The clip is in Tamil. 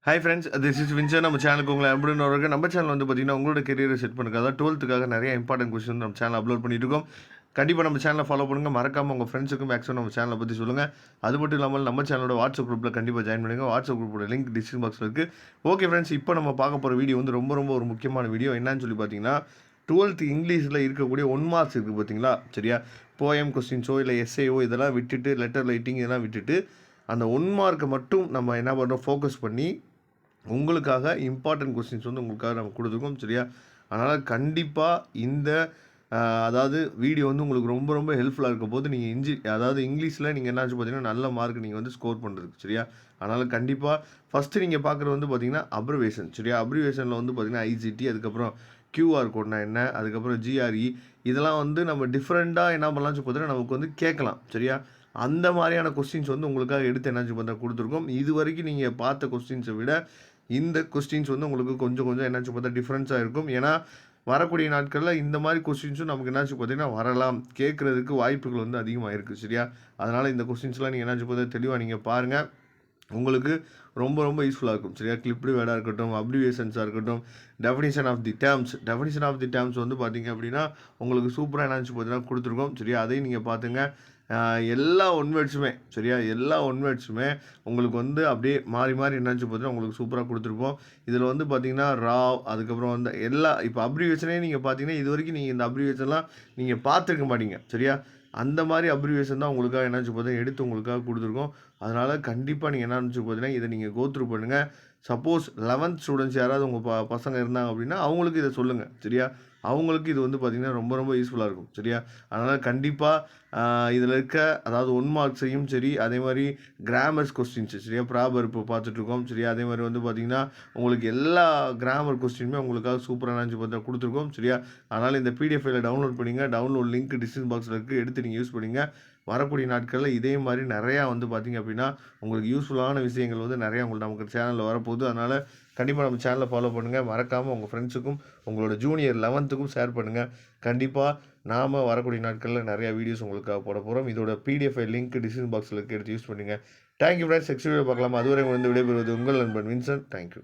Hi friends, this is Windsor. நம்ம சேனலுக்கு உங்களை அப்படின்னு வரக்கு நம்ம சேனல் வந்து பார்த்தீங்கன்னா உங்களோட கெரியரை செட் பண்ணுறது, அதாவது 12th நிறைய இம்பார்ட்டன்ட் கொஸ்டின் நம்ம சேனல் அப்லோட் பண்ணிட்டு இருக்கோம். கண்டிப்பாக நம்ம சேனலை ஃபாலோ பண்ணுங்கள். மறக்காமல் உங்கள் ஃப்ரெண்ட்ஸுக்கும் மேக்ஸிமம் நம்ம சேனலை பற்றி சொல்லுங்கள். அது மட்டும் இல்லாமல் நம்ம சேனலோட வாட்ஸ்அப் குரூப்பில் கண்டிப்பாக ஜாயின் பண்ணுங்கள். வாட்ஸ்அப் குரூப்போட லிங்க் டிஸ்கிரிப்ஷன் பாக்ஸில் இருக்குது. ஓகே ஃப்ரெண்ட்ஸ், இப்போ நம்ம பார்க்க போகிற வீடியோ வந்து ரொம்ப ஒரு முக்கியமான வீடியோ. என்னன்னு சொல்லி பார்த்தீங்கன்னா 12th இங்கிலீஷில் இருக்கக்கூடிய 1 மார்க்ஸ் இருக்குது பார்த்தீங்களா? சரியா, போயம் கொஸ்டின்ஸோ இல்லை எஸ்ஏஓ இதெல்லாம் விட்டுட்டு, லெட்டர் ரைட்டிங் இதெல்லாம் விட்டுட்டு, அந்த 1 மார்க்கை மட்டும் நம்ம என்ன பண்ணுறோம், ஃபோக்கஸ் பண்ணி உங்களுக்காக இம்பார்ட்டன்ட் கொஸ்டின்ஸ் வந்து உங்களுக்காக நம்ம கொடுத்துருக்கோம். சரியா, அதனால் கண்டிப்பாக இந்த அதாவது வீடியோ வந்து உங்களுக்கு ரொம்ப ஹெல்ப்ஃபுல்லாக இருக்க போது. நீங்கள் அதாவது இங்கிலீஷில் நீங்கள் என்னாச்சு பார்த்தீங்கன்னா நல்ல மார்க் நீங்கள் வந்து ஸ்கோர் பண்ணுறதுக்கு. சரியா, அதனால் கண்டிப்பாக ஃபஸ்ட்டு நீங்கள் பார்க்குறது வந்து பார்த்தீங்கன்னா அப்ரிவேஷன். சரியா, அப்ரிவேஷனில் வந்து பார்த்தீங்கன்னா ஐஜிடி, அதுக்கப்புறம் கியூஆர் கோட்னா என்ன, அதுக்கப்புறம் ஜிஆர்இ, இதெல்லாம் வந்து நம்ம டிஃப்ரெண்ட்டாக என்ன பண்ணலாம்னு பார்த்தீங்கன்னா நமக்கு வந்து கேட்கலாம். சரியா, அந்த மாதிரியான கொஸ்டின்ஸ் வந்து உங்களுக்காக எடுத்து என்னாச்சு பார்த்தா கொடுத்துருக்கோம். இது வரைக்கும் நீங்கள் பார்த்த கொஸ்டின்ஸை விட இந்த கொஸ்டின்ஸ் வந்து உங்களுக்கு கொஞ்சம் என்னாச்சு பார்த்தா டிஃப்ரென்ஸாக இருக்கும். ஏன்னா வரக்கூடிய நாட்களில் இந்த மாதிரி கொஸ்டின்ஸும் நமக்கு என்னாச்சு பார்த்தீங்கன்னா வரலாம், கேட்குறதுக்கு வாய்ப்புகள் வந்து அதிகமாக இருக்குது. சரியா, அதனால் இந்த கொஸ்டின்ஸ்லாம் நீங்கள் என்னாச்சு பார்த்தா தெளிவாக நீங்கள் பாருங்கள். உங்களுக்கு ரொம்ப யூஸ்ஃபுல்லாக இருக்கும். சரியா, கிளிப்டு வேர்டாக இருக்கட்டும், அப்ரிவேஷன்ஸாக இருக்கட்டும், டெஃபினிஷன் ஆஃப் தி டேர்ம்ஸ் வந்து பார்த்தீங்க அப்படின்னா உங்களுக்கு சூப்பராக என்னாச்சு பார்த்தீங்கன்னா கொடுத்துருக்கோம். சரியா, அதையும் நீங்கள் பார்த்துங்க. எல்லா ஒன் வேர்ட்ஸுமே, சரியா, எல்லா ஒன் வேர்ட்ஸுமே உங்களுக்கு வந்து அப்படியே மாறி என்னாச்சு பார்த்தீங்கன்னா உங்களுக்கு சூப்பராக கொடுத்துருப்போம். இதில் வந்து பார்த்தீங்கன்னா ராவ், அதுக்கப்புறம் வந்து எல்லா இப்போ அப்ரிவேஷனே நீங்கள் பார்த்தீங்கன்னா இது வரைக்கும் நீங்கள் இந்த அப்ரிவேஷன்லாம் நீங்கள் பார்த்துருக்க மாட்டீங்க. சரியா, அந்த மாதிரி அப்ரிவேஷன் தான் உங்களுக்காக என்னாச்சு பார்த்தீங்கன்னா எடுத்து உங்களுக்காக கொடுத்துருக்கோம். அதனால் கண்டிப்பாக நீங்கள் என்ன நினச்சி பார்த்தீங்கன்னா இதை நீங்கள் கோத்ரூ பண்ணுங்கள். சப்போஸ் 11th ஸ்டூடெண்ட்ஸ் யாராவது உங்கள் பசங்க இருந்தாங்க அப்படின்னா அவங்களுக்கு இதை சொல்லுங்கள். சரியா, அவங்களுக்கு இது வந்து பார்த்திங்கன்னா ரொம்ப யூஸ்ஃபுல்லாக இருக்கும். சரியா, அதனால் கண்டிப்பாக இதில் இருக்க அதாவது 1 மார்க்ஸையும் சரி, அதே மாதிரி கிராமர்ஸ் கொஸ்டின்ஸ், சரியா, ப்ராபர் இப்போ பார்த்துட்ருக்கோம். சரியா, அதே மாதிரி வந்து பார்த்திங்கன்னா உங்களுக்கு எல்லா கிராமர் கொஸ்டினுமே உங்களுக்காக சூப்பராக நினச்சி பார்த்தா கொடுத்துருக்கோம். சரியா, அதனால் இந்த பிடிஎஃப் ஃபைலை டவுன்லோட் பண்ணிங்க. டவுன்லோட் லிங்க் டிஸ்கிரிப்ஷன் பாக்ஸில் இருக்குது, எடுத்து நீங்கள் யூஸ் பண்ணிங்க. வரக்கூடிய நாட்களில் இதே மாதிரி நிறையா வந்து பார்த்திங்க அப்படின்னா உங்களுக்கு யூஸ்ஃபுல்லான விஷயங்கள் வந்து நிறையா நமக்கு சேனலில் வரப்போகுது. அதனால் கண்டிப்பாக நம்ம சேனலை ஃபாலோ பண்ணுங்கள். மறக்காமல் உங்கள் ஃப்ரெண்ட்ஸுக்கும் உங்களோட ஜூனியர் 11th ஷேர் பண்ணுங்கள். கண்டிப்பாக நாம் வரக்கூடிய நாட்களில் நிறையா வீடியோஸ் உங்களுக்காக போட போகிறோம். இதோட பிடிஎஃப் லிங்க் டிஸ்கிரிப்ஷன் பாக்ஸில் எடுத்து யூஸ் பண்ணுங்கள். Thank you friends. நெக்ஸ்ட் வீடியோ பார்க்கலாம். அதுவரை வந்து விடைபெறுவது உங்கள் நண்பன் வின்சென்ட். தேங்க்யூ.